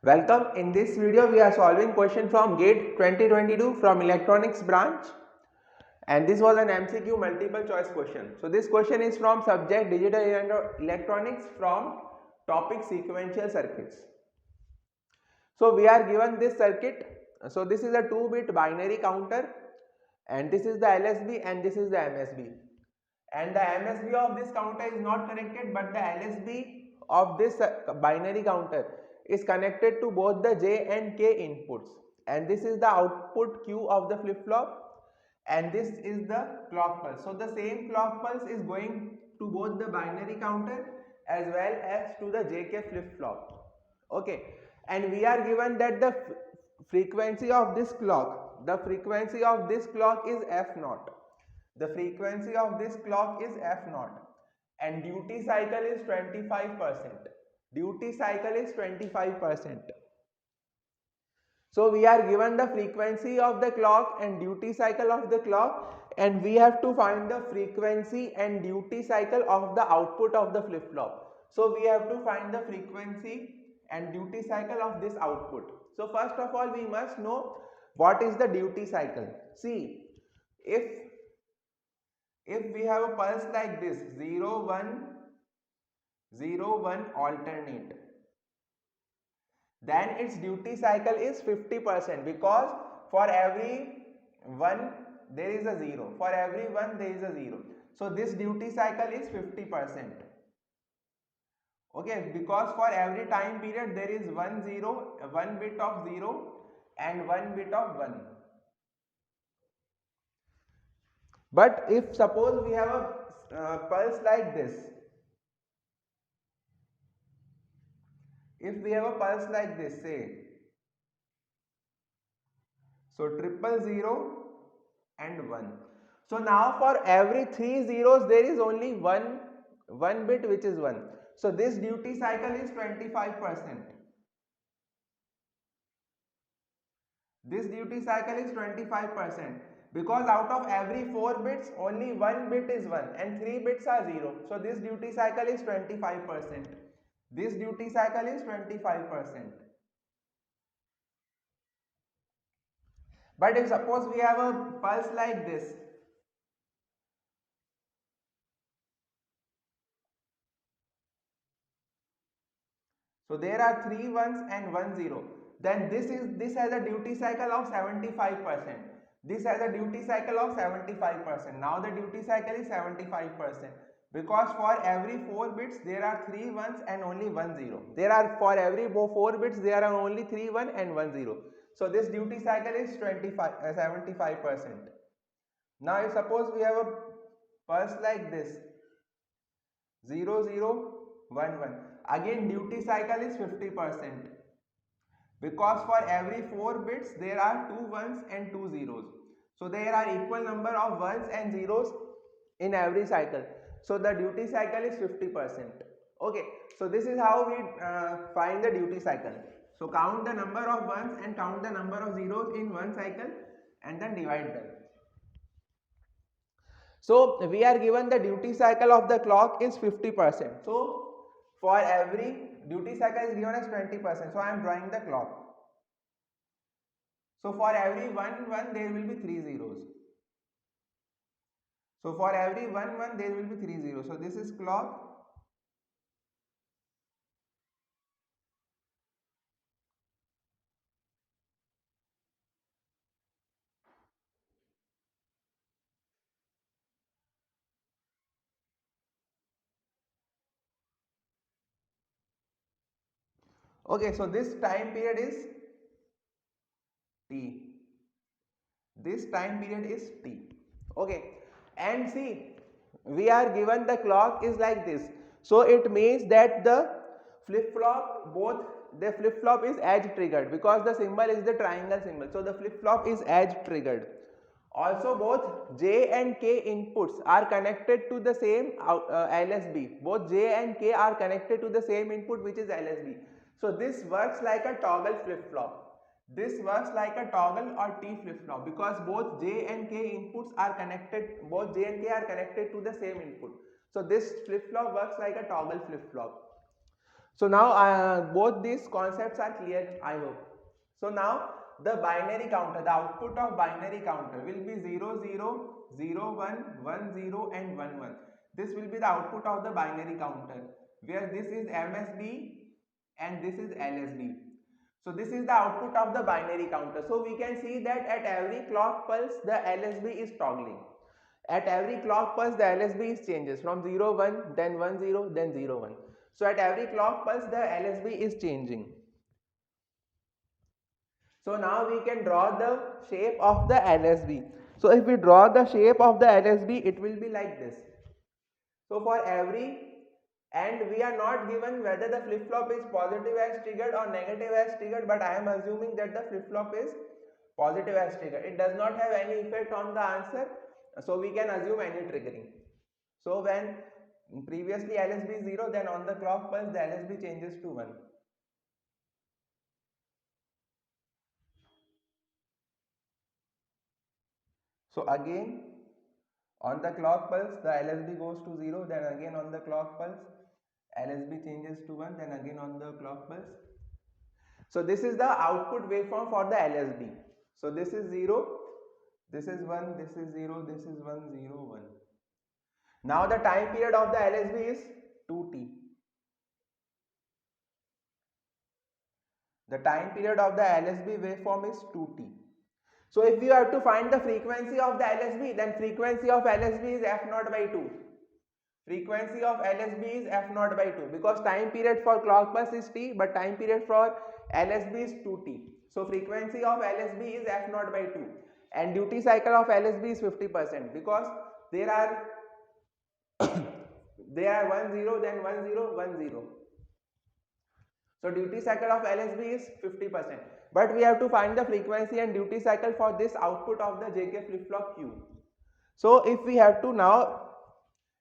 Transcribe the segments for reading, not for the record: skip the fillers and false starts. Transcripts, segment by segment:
Welcome. In this video we are solving question from GATE 2022 from electronics branch, and this was an MCQ multiple choice question. So this question is from subject digital electronics from topic sequential circuits. So we are given this circuit. So this is a 2-bit binary counter, and this is the LSB and this is the MSB, and the MSB of this counter is not connected, but the LSB of this binary counter is connected to both the J and K inputs, and this is the output Q of the flip flop, and this is the clock pulse. So the same clock pulse is going to both the binary counter as well as to the JK flip flop. Okay, and we are given that the frequency of this clock, the frequency of this clock is F0. The frequency of this clock is F0, and duty cycle is 25%. Duty cycle is 25%. So we are given the frequency of the clock and duty cycle of the clock, and we have to find the frequency and duty cycle of the output of the flip flop. So we have to find the frequency and duty cycle of this output. So first of all we must know what is the duty cycle. See, if we have a pulse like this 0 1 0 1 alternate, then its duty cycle is 50%, because for every 1 there is a 0, for every 1 there is a 0. So this duty cycle is 50%. Okay, because for every time period there is 1 bit of 0 and 1 bit of 1. But if suppose we have a pulse like this, if we have a pulse like this, say, so 000 and 1. So now for every 3 zeros there is only one bit which is 1. So this duty cycle is 25%. This duty cycle is 25%, because out of every 4 bits only 1 bit is 1 and 3 bits are 0. So this duty cycle is 25%. This duty cycle is 25%. But if suppose we have a pulse like this, so there are 3 ones and 1 0, then this has a duty cycle of 75%. This has a duty cycle of 75%. Now the duty cycle is 75%, because for every 4 bits there are 3 ones and only 1 0. There are, for every 4 bits there are only 3 1 and 1 0. So this duty cycle is 75%. Now if suppose we have a pulse like this 0 0 1 1, again duty cycle is 50%, because for every 4 bits there are 2 ones and 2 zeros. So there are equal number of ones and zeros in every cycle. So the duty cycle is 50%. Okay, so this is how we find the duty cycle. So count the number of ones and count the number of zeros in one cycle and then divide them. So we are given the duty cycle of the clock is 50%. So for every duty cycle is given as 20%. So I am drawing the clock. So for every 1 1 there will be 3 zeros. So for every 1 1 there will be 3 zeros. So this is clock. Okay, so this time period is T. This time period is T. Okay, and see, we are given the clock is like this. So it means that the flip flop, both the flip flop is edge triggered, because the symbol is the triangle symbol. So the flip flop is edge triggered. Also both J and K inputs are connected to the same LSB. Both J and K are connected to the same input, which is LSB. So this works like a toggle flip flop. This works like a toggle or T flip flop, because both J and K inputs are connected, both J and K are connected to the same input. So this flip flop works like a toggle flip flop. So now both these concepts are clear, I hope. So now the binary counter, the output of binary counter will be 0 0 0 1 1 0 and 1 1. This will be the output of the binary counter, where this is MSB and this is LSB. So this is the output of the binary counter. So we can see that at every clock pulse the LSB is toggling. At every clock pulse the LSB is changes from 0 1, then 1 0, then 0 1. So at every clock pulse the LSB is changing. So now we can draw the shape of the LSB. So if we draw the shape of the LSB, it will be like this. So for every, and we are not given whether the flip flop is positive as triggered or negative as triggered, but I am assuming that the flip flop is positive as triggered. It does not have any effect on the answer, so we can assume any triggering. So when previously LSB is 0, then on the clock pulse the LSB changes to 1. So again on the clock pulse the LSB goes to 0, then again on the clock pulse LSB changes to 1, then again on the clock pulse. So this is the output waveform for the LSB. So this is 0, this is 1, this is 0, this is 1 0 1. Now the time period of the LSB is 2t. The time period of the LSB waveform is 2t. So if you have to find the frequency of the LSB, then frequency of LSB is f0 by 2. Frequency of LSB is f0 by 2 because time period for clock pulse is t, but time period for LSB is 2t. So frequency of LSB is f0 by 2 and duty cycle of LSB is 50% because there are 1 0, then 1 0 1 0. So duty cycle of LSB is 50%, but we have to find the frequency and duty cycle for this output of the JK flip flop Q. So if we have to draw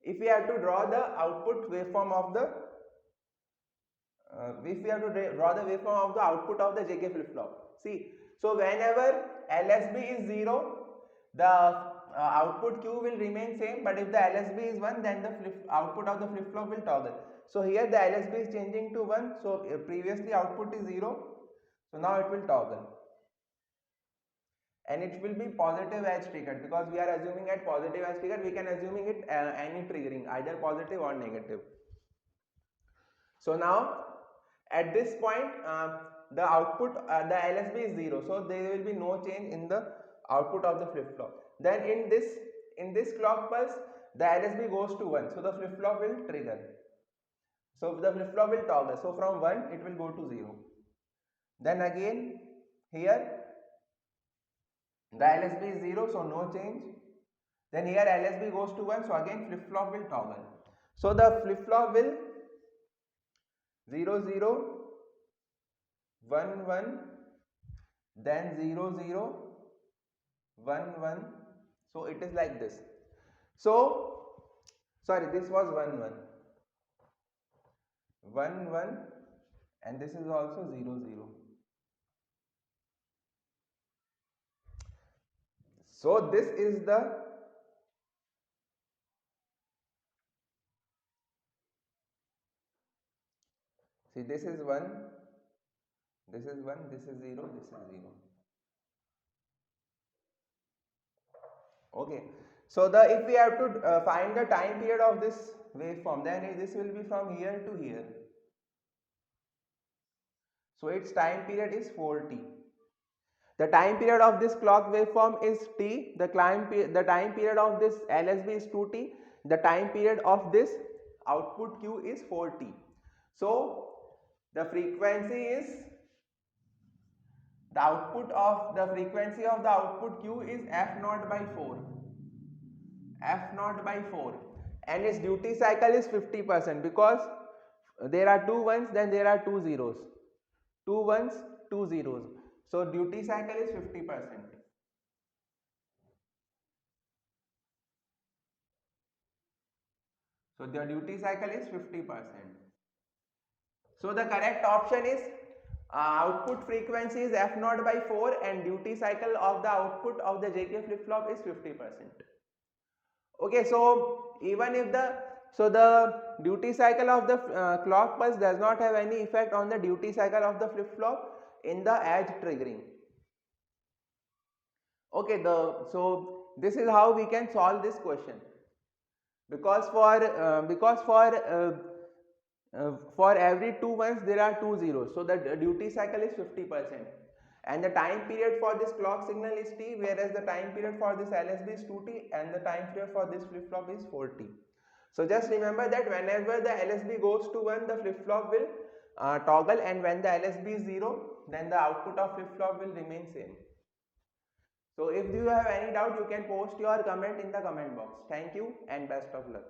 the output waveform of the output of the JK flip flop. See, so whenever LSB is 0, the output Q will remain same, but if the LSB is 1, then the output of the flip flop will toggle. So here the LSB is changing to 1, so previously output is 0, so now it will toggle. And it will be positive as triggered because we are assuming at positive as triggered, we can assuming it any triggering, either positive or negative. So now at this point the output the LSB is 0, so there will be no change in the output of the flip flop. Then in this clock pulse the LSB goes to 1, so the flip flop will trigger. So the flip flop will toggle, so from 1 it will go to 0. Then again here the LSB is 0, so no change. Then here LSB goes to 1, so again flip flop will toggle. So the flip flop will 0 0 1 1, then 0 0 1 1. So it is like this. So sorry, this was 1 1 1 1, and this is also 0 0. So this is the see, this is 1, this is 1, this is 0, this is 0. Okay, so if we have to find the time period of this waveform, then this will be from here to here. So its time period is 4t. The time period of this clock waveform is t. The time period of this LSB is 2t. The time period of this output Q is 4t. So the frequency is the frequency of the output Q is f0 by 4. f0 by 4, and its duty cycle is 50% because there are 2 ones, then there are 2 zeros, 2 ones, 2 zeros. So duty cycle is 50%. So the duty cycle is 50%. So the correct option is output frequency is f0 by 4 and duty cycle of the output of the JK flip flop is 50%. Okay, so even if the So the duty cycle of the clock pulse does not have any effect on the duty cycle of the flip flop in the edge triggering. Okay, so this is how we can solve this question, because for every 2 ones there are 2 zeros, so the duty cycle is 50%, and the time period for this clock signal is t, whereas the time period for this LSB is 2t, and the time period for this flip flop is 4t. So just remember that whenever the LSB goes to 1, the flip flop will toggle, and when the LSB is 0, then the output of flip flop will remain same. So if you have any doubt, you can post your comment in the comment box. Thank you and best of luck.